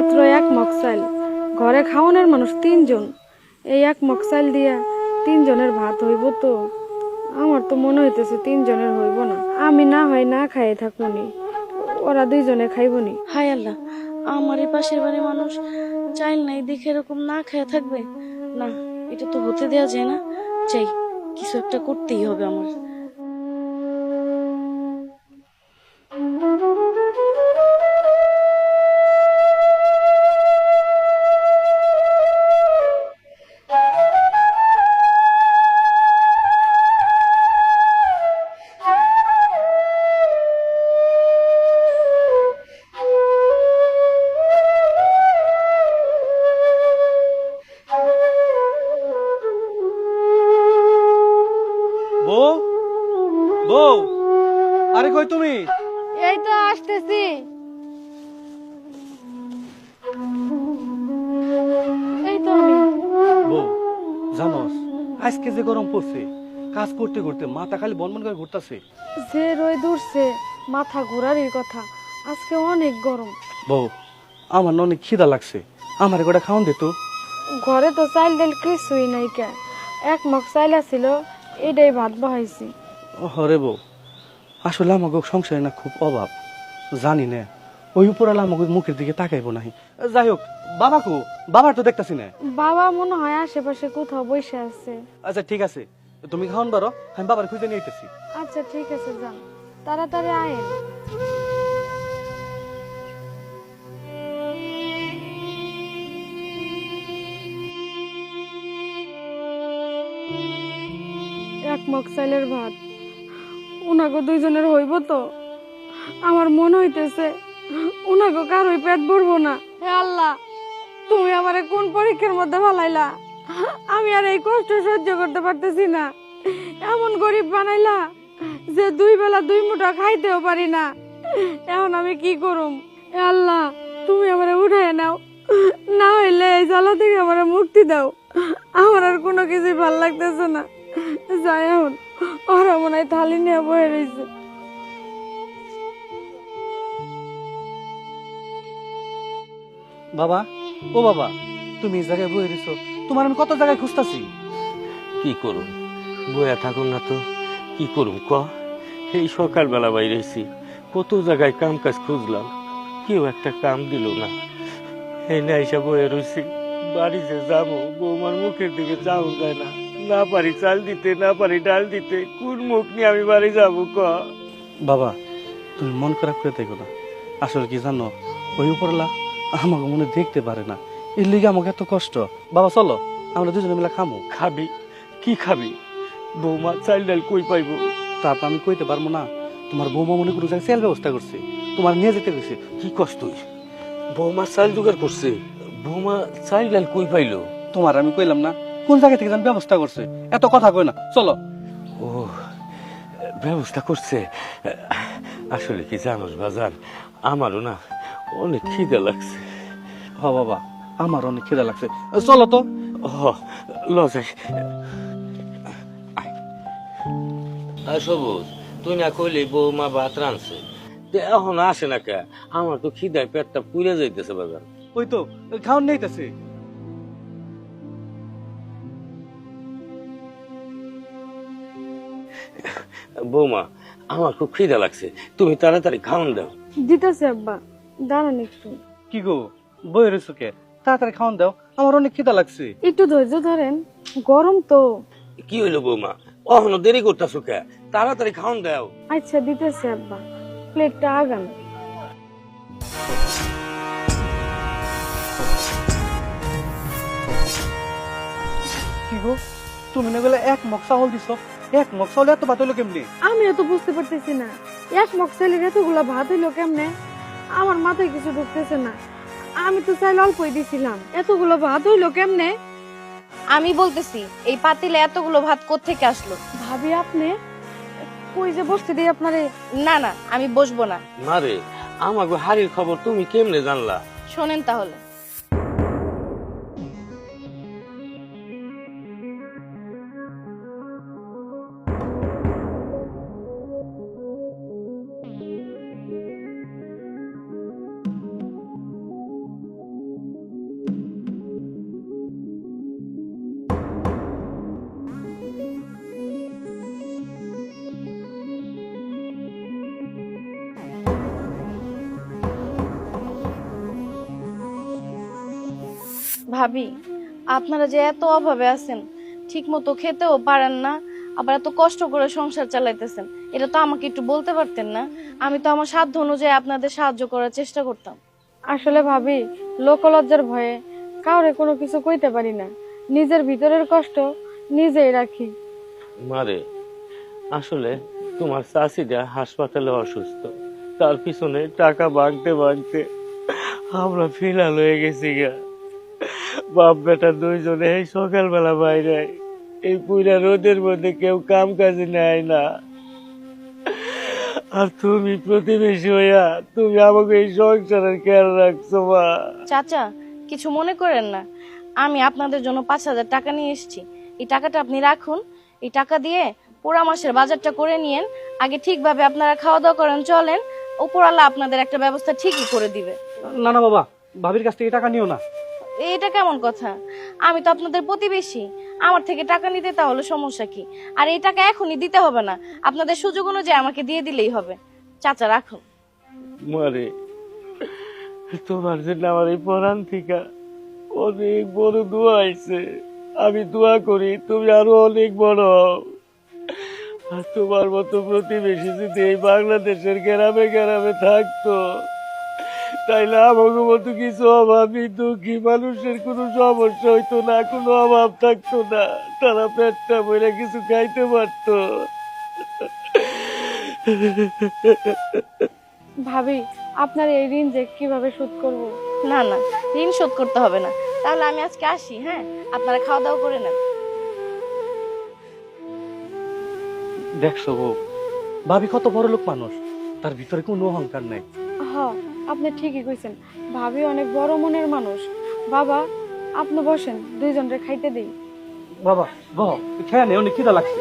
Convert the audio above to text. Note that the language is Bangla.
মাত্র এক মগ চাল, ঘরে খাওয়ানোর মানুষ 3 জন। এই এক মগ চাল দিয়া 3 জনের ভাত হইব তো? আমার তো মনে হইতেছে 3 জনের হইব না। আমি না হয় না খাইয়ে থাকুনি, ওরা 2 জনে খাইবনি। হায় আল্লাহ, আমার এই পাশের বাড়ির মানুষ চাইল নাই দেখে এরকম না খেয়ে থাকবে না। এটা তো হতে দেওয়া যায় না। চাই, কিছু একটা করতেই হবে আমার। বউ, বউ, আরে কই তুমি? এই তো আসতেছি। এই তো আমি। বউ, জানোস আজকে যে গরম পড়ছে, কাজ করতে করতে মাথা খালি বনবন করে ঘুরতাছে। যে রোদ উঠছে, মাথা ঘোরারই কথা। আজকে অনেক গরম। বউ, আমার না অনেক খিদা লাগছে, আমার গোটা খাওয়ান দে তো। ঘরে তো চাইল ডাল কিছুই নাই কে, এক মগ চাইল আছিল, এটাই ভাত বহাইছি। হরে বউ, আসলে আমাকে সংসারে না খুব অভাব, জানি না ওই উপরালা আমাকে মুখের দিকে তাকাইবো নাহি। যাই হোক, বাবা কো, বাবার তো দেখতাছি না। বাবা মনে হয় আশেপাশে কোথাও বসে আছে। আচ্ছা ঠিক আছে, তুমি খাওয়ান বারো, আমি বাবার খুঁজে নিয়ে আইতেছি। আচ্ছা ঠিক আছে, যান তাড়াতাড়ি আয়েন। এক মগ চাইলের ভাত উনাগো 2 জনের হইব তো? আমার মনে হইতেছে উনাগো কারোই পেট ভরবো না। হে আল্লাহ, তুমি আমারে কোন পরীক্ষার মধ্যে ফালাইলা? আমি আর এই কষ্ট সহ্য করতে পারতেছি না। এমন গরিব বানাইলা যে 2 বেলা 2 মুঠা খাইতেও পারি না। এখন আমি কি করুম? হে আল্লাহ, তুমি আমারে উঠায় নাও, না হইলে এই জ্বালা থেকে আমারে মুক্তি দাও। আমার আর কোনো কিছুই ভাল লাগতেছে না। যাই এখন, ওরা মনে হয় থালি নিয়ে বয়ে রয়েছে। বাবা, ও বাবা, তুমি এই জায়গায় বয়ে রয়েছো, তোমার আমি কত জায়গায় খুঁজতাছি। কি করুম, বয়া থাকুন না তো কি করুম ক? এই সকালবেলা বাইরেছি, কত জায়গায় কাম কাজ খুঁজলাম, কেউ একটা কাম দিল না। এই না হিসাব বয়ে রয়েছি, বাড়ি যে যাবো বৌমার মুখের দিকে চাউন যায় না, না পারি চাল দিতে, না পারি ডাল দিতে, কোন মুখ নিয়ে আমি বাড়ি যাবো ক? বাবা, তুমি মন খারাপ করে দেখো না, আসলে কি জানো, ওই উপরলা আমাকে মনে দেখতে পারে না, এর লিগে আমাকে এত কষ্ট। বাবা চলো, আমরা দুজনে মিলে খামো। খাবি? কি খাবি? বৌমা চাল ডাল কই পাইবো? তা তো আমি কইতে পারবো না, তোমার বৌমা মনে করো সেল ব্যবস্থা করছে, তোমার নিয়ে যেতে গেছে। কি কষ্ট, বৌমা চাল জোগাড় করছে? বৌমা চাল ডাল কই পাইলো? তোমার আমি কইলাম না কোন জায়গা থেকে যেন ব্যবস্থা করছে, এত কথা কই না, চলো। ও, ব্যবস্থা করছে। আসলে কি জানোস বাজান, আমারও না অনেক খিদে লাগছে। হ বাবা, আমার অনেক খিদা লাগছে, চলো তো। লজাই সবুজ, তুই না কইলি বৌমা ভাত রাঁধছে, এখন আসে না কে? আমার তো খিদায় পেটটা পুড়ে যাইতেছে বাজান। ওই তো খাওয়ান নেইতেছে। বৌমা, আমার খুব খিদা লাগছে, তুমি তাড়াতাড়ি খাওয়ান দাও। দিতেছে আব্বা, দাঁড়ান একটু। কি গো, বই রয়েছো কে? তাড়াতাড়ি খাওয়ান দাও, আমার অনেক খিদা লাগছে। একটু ধৈর্য ধরেন, গরম তো। কি হইলো বৌমা, অহনো দেরি করতেছো কে? তাড়াতাড়ি খাওয়ান দাও। আচ্ছা দিতেছে আব্বা, প্লেটটা আগান। কি গো, তুমি না বলে এক মগ চাউল দিছো, এক মগ চাউল এত ভাত হইলো কেমনি? আমিও তো বুঝতে পারতেছি না, এক মগ চাইলের এতগুলা ভাত হইলো কেমনে? আমার মাথায় কিছু ঢুকতেছে না। আমি তো চাইলে অল্পই দিছিলাম, এতগুলো ভাত হইলো কেমনে? আমি বলতেছি, এই পাতিলে এতগুলো ভাত কোত্থেকে আসলো? ভাবি আপনি কই যে বসতে দিই আপনারে? না না, আমি বসবো না। না রে, আমাকে হাড়ির খবর তুমি কেমনে জানলা? শোনেন তাহলে। ভাবি, আপনারা যে এত অভাবে আছেন, ঠিক মতো খেতেও পারেন না, আবার এত কষ্ট করে সংসার চালাইতেছেন, এটা তো আমাকে একটু বলতে পারতেন না? আমি তো আমার সাধ্য অনুযায়ী আপনাদের সাহায্য করার চেষ্টা করতাম। আসলে ভাবি, লোকলজ্জার ভয়ে কাউরে কোনো কিছু কইতে পারি না, নিজের ভিতরের কষ্ট নিজেই রাখি। মারে, আসলে তোমার চাষিটা হাসপাতালে অসুস্থ, তার পিছনে টাকা ভাঙতে ভাঙতে আমরা ফিলাল হয়ে গেছি গা। বাপ বেটা দুইজনে এই সকালবেলা বাইরে, এই পুরা রোদের মধ্যে কেউ কাম কাজে নেয় না। আর তুমি প্রতিবেশী হইয়া তুমি আমাকে এই সংসারের খেয়াল রাখছো মা। চাচা, কিছু মনে করেন না, আমি আপনাদের জন্য 5,000 টাকা নিয়ে এসেছি। এই টাকাটা আপনি রাখুন, এই টাকা দিয়ে পুরা মাসের বাজারটা করে নিয়েন। আগে ঠিকভাবে আপনারা খাওয়া দাওয়া করেন, চলেন, উপরওয়ালা আপনাদের একটা ব্যবস্থা ঠিকই করে দিবে। না না বাবা, ভাবির কাছ থেকে টাকা নিও না। এটা কেমন কথা? আমি তো আপনাদের প্রতিবেশী, আমার থেকে টাকা নিতে তাহলে সমস্যা কি? আর এই টাকা এখনই দিতে হবে না, আপনাদের সুযোগ অনুযায়ী আমাকে দিয়ে দিলেই হবে। চাচা রাখুন। মারে, তোমার জন্য আমার এই পরাণ থেকে অনেক বড় দোয়া আইছে। আমি দোয়া করি তুমি আরো অনেক বড় হও। আর তোমার মতো প্রতিবেশী যদি এই বাংলাদেশের গ্রামে গ্রামে থাকতো, তাইলে আমাকে মতো কিছু অভাবী দুঃখী মানুষের কোনো সমস্যা হইতো না, কোনো অভাব থাকতো না, তারা পেটটা বইরা কিছু খাইতে পারতো। ভাবি, আপনার এই ঋণ যে কিভাবে শোধ করব? না না, ঋণ শোধ করতে হবে না। তাহলে আমি আজকে আসি, হ্যাঁ? আপনারা খাওয়া দাওয়া করে নেন। দেখছো বউ, ভাবি কত বড় লোক মানুষ, তার ভিতরে কোনো অহংকার নাই। হ, আপনি ঠিকই কইছেন, ভাবি অনেক বড় মনের মানুষ। বাবা, আপনি বসেন, দুইজনরে খাইতে দেই। বাবা বহ, খেয়ে নে, অনেক খিদা লাগছে।